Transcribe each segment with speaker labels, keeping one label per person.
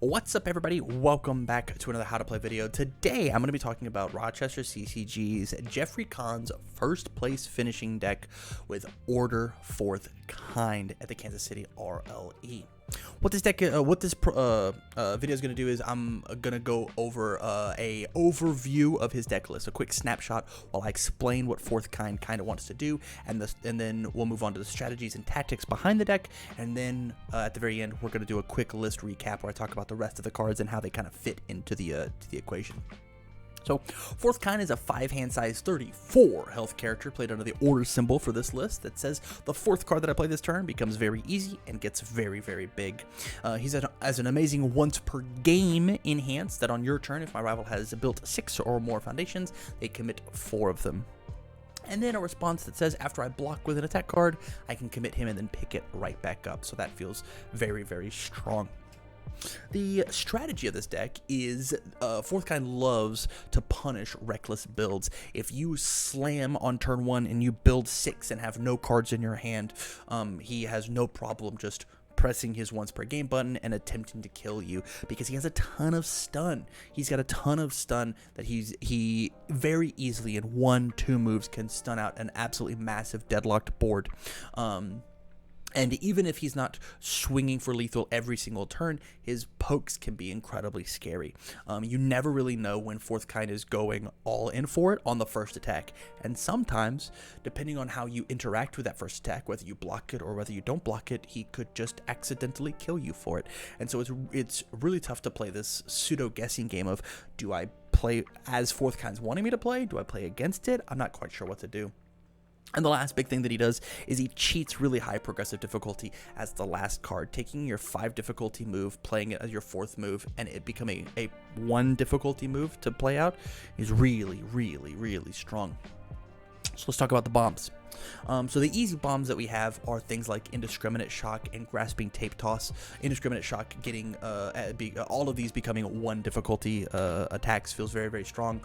Speaker 1: What's up, everybody? Welcome back to another How to Play video. Today, I'm going to be talking about Rochester CCG's Jeffrey Kahn's first place finishing deck with Order Fourth Kind at the Kansas City RLE. What this video is going to do is I'm going to go over a overview of his deck list, a quick snapshot while I explain what Fourth Kind kind of wants to do, and then we'll move on to the strategies and tactics behind the deck, and then at the very end we're going to do a quick list recap where I talk about the rest of the cards and how they kind of fit into the equation. So, Fourth Kind is a 5-hand size 34 health character played under the order symbol for this list that says the fourth card that I play this turn becomes very easy and gets very, very big. He's as an amazing once per game enhance that on your turn, if my rival has built 6 or more foundations, they commit 4 of them. And then a response that says after I block with an attack card, I can commit him and then pick it right back up. So that feels very, very strong. The strategy of this deck is Fourth Kind loves to punish reckless builds. If you slam on turn 1 and you build 6 and have no cards in your hand, he has no problem just pressing his once per game button and attempting to kill you because he has a ton of stun. He's got a ton of stun that he very easily in 1-2 moves can stun out an absolutely massive deadlocked board. And even if he's not swinging for lethal every single turn, his pokes can be incredibly scary. You never really know when Fourth Kind is going all in for it on the first attack. And sometimes, depending on how you interact with that first attack, whether you block it or whether you don't block it, he could just accidentally kill you for it. And so it's really tough to play this pseudo-guessing game of, do I play as Fourth Kind's wanting me to play? Do I play against it? I'm not quite sure what to do. And the last big thing that he does is he cheats really high progressive difficulty as the last card, taking your 5 difficulty move, playing it as your 4th move, and it becoming a 1 difficulty move to play out is really, really, really strong. So let's talk about the bombs. So the easy bombs that we have are things like Indiscriminate Shock and Grasping Tape Toss. Indiscriminate Shock getting all of these becoming 1 difficulty attacks feels very, very strong.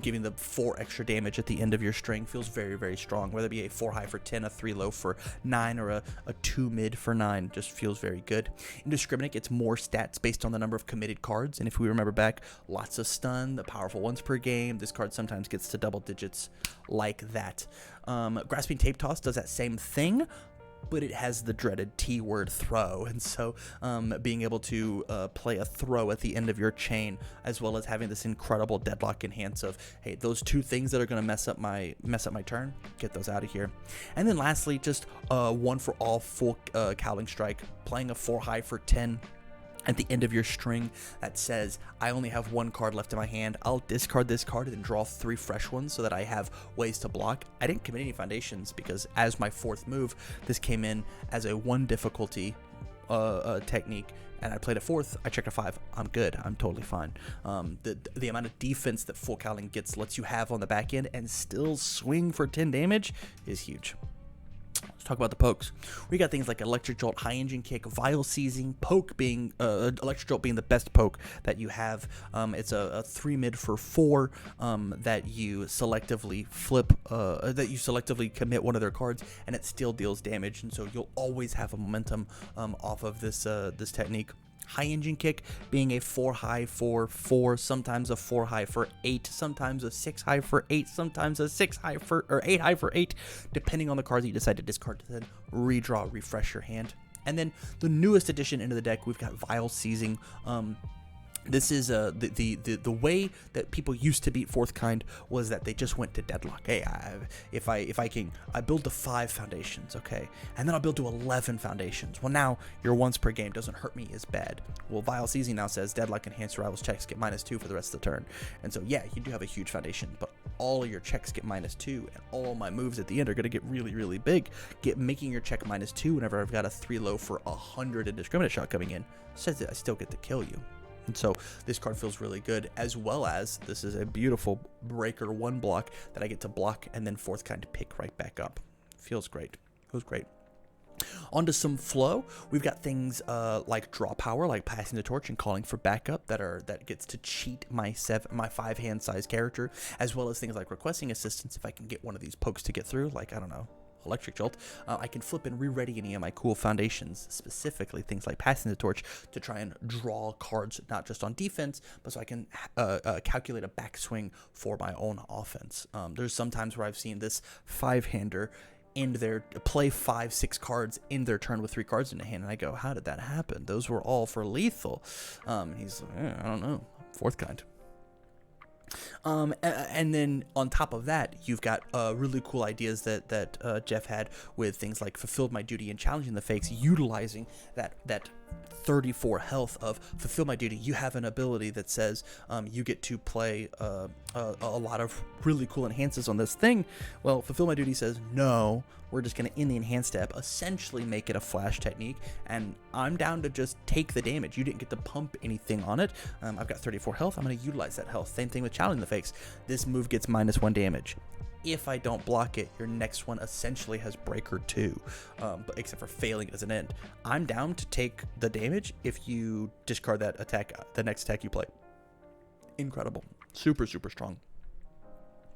Speaker 1: Giving the 4 extra damage at the end of your string feels very, very strong. Whether it be a 4 high for 10, a 3 low for 9, or a 2 mid for 9, just feels very good. Indiscriminate gets more stats based on the number of committed cards, and if we remember back, lots of stun, the powerful ones per game. This card sometimes gets to double digits like that. Grasping Tape Toss does that same thing, but it has the dreaded T-word throw, and so being able to play a throw at the end of your chain, as well as having this incredible deadlock enhance of, hey, those 2 things that are going to mess up my turn, get those out of here. And then lastly, just 1 for all full Cowling Strike, playing a 4 high for 10 at the end of your string that says, I only have 1 card left in my hand, I'll discard this card and then draw 3 fresh ones so that I have ways to block. I didn't commit any foundations because as my 4th move, this came in as a 1 difficulty technique, and I played a 4th, I checked a 5, I'm good, I'm totally fine. The amount of defense that full Cowling lets you have on the back end and still swing for 10 damage is huge. Let's talk about the pokes. We got things like Electric Jolt, High Engine Kick, Vial Seizing, Poke being Electric Jolt being the best poke that you have. It's a 3 mid for 4 that you selectively flip, that you selectively commit one of their cards, and it still deals damage. And so you'll always have a momentum off of this this technique. High Engine Kick being a 4 high for 4, sometimes a 4 high for 8, sometimes a 6 high for 8, sometimes a 6 high for, or 8 high for 8, depending on the cards that you decide to discard to then redraw, refresh your hand. And then the newest addition into the deck, we've got Vial Seizing. This is the way that people used to beat Fourth Kind was that they just went to deadlock. Hey, if I build to 5 foundations, okay, and then I'll build to 11 foundations. Well, now your once per game doesn't hurt me as bad. Well, Vial Seizing now says deadlock enhanced rivals checks get -2 for the rest of the turn, and so yeah, you do have a huge foundation, but all of your checks get -2, and all my moves at the end are going to get really, really big. Making your check -2 whenever I've got a 3 low for 100 Indiscriminate Shot coming in says that I still get to kill you. And so this card feels really good, as well as this is a beautiful breaker 1 block that I get to block and then Fourth Kind to pick right back up. Feels great. Feels great. Onto some flow. We've got things like Draw Power, like Passing the Torch and Calling for Backup that gets to cheat my 5-hand size character, as well as things like Requesting Assistance if I can get one of these pokes to get through, like, I don't know, Electric Jolt, I can flip and re-ready any of my cool foundations, specifically things like Passing the Torch, to try and draw cards not just on defense, but so I can calculate a backswing for my own offense. There's some times where I've seen this 5-hander end their play 5-6 cards in their turn with 3 cards in the hand, and I go, how did that happen? Those were all for lethal. He's like, I don't know, 4th kind. And then on top of that, you've got really cool ideas that Jeff had with things like Fulfilled My Duty and Challenging the Fakes, utilizing that 34 health of Fulfill My Duty. You have an ability that says you get to play a lot of really cool enhances on this thing. Well, Fulfill My Duty says, no, we're just going to end the enhanced step, essentially make it a flash technique, and I'm down to just take the damage. You didn't get to pump anything on it. I've got 34 health. I'm going to utilize that health. Same thing with Challenging the Fakes. This move gets -1 damage. If I don't block it, your next one essentially has Breaker 2, but except for failing it as an end. I'm down to take the damage if you discard that attack, the next attack you play. Incredible. Super, super strong.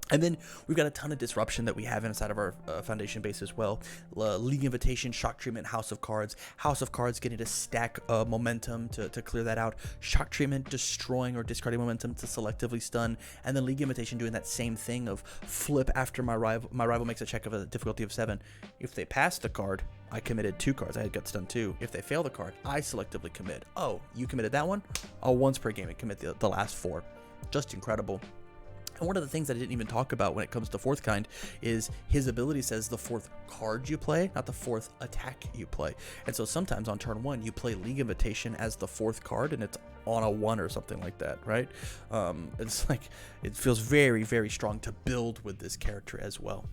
Speaker 1: And then we've got a ton of disruption that we have inside of our foundation base as well. League Invitation, Shock Treatment, House of Cards. House of Cards getting to stack momentum to clear that out. Shock Treatment destroying or discarding momentum to selectively stun. And then League Invitation doing that same thing of flip after my rival makes a check of a difficulty of 7. If they pass the card, I committed 2 cards. I got stun 2. If they fail the card, I selectively commit. Oh, you committed that one? Oh, once per game, I commit the last 4. Just incredible. And one of the things I didn't even talk about when it comes to 4th kind is his ability says the 4th card you play, not the 4th attack you play. And so sometimes on turn 1, you play League Invitation as the 4th card, and it's on a 1 or something like that, right? It's like, it feels very, very strong to build with this character as well.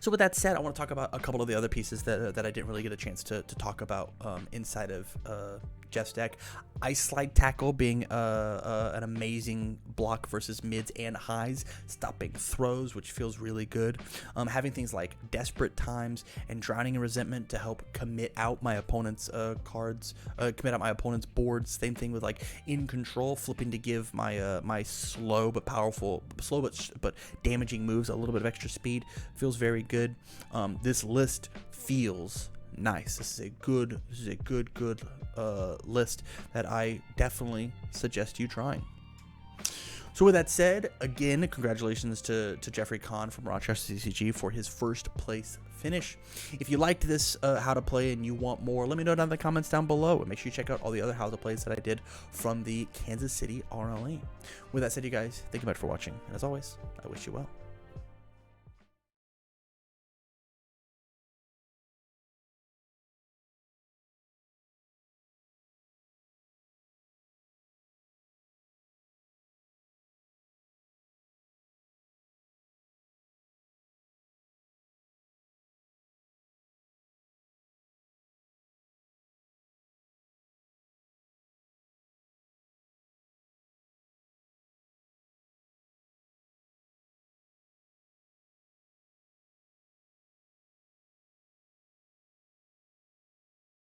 Speaker 1: So with that said, I want to talk about a couple of the other pieces that I didn't really get a chance to talk about inside of Jeff's deck. Ice Slide Tackle being an amazing block versus mids and highs, stopping throws, which feels really good. Having things like Desperate Times and Drowning in Resentment to help commit out my opponent's cards, commit out my opponent's boards. Same thing with like In Control, flipping to give my my slow but damaging moves a little bit of extra speed. Feels very good. This list feels nice. This is a good list that I definitely suggest you trying. So with that said, again, congratulations to Jeffrey Kahn from Rochester CCG for his 1st place finish. If you liked this how to play and you want more, let me know down in the comments down below, and make sure you check out all the other how to plays that I did from the Kansas City RLE. With that said, you guys, thank you much for watching, and as always, I wish you well.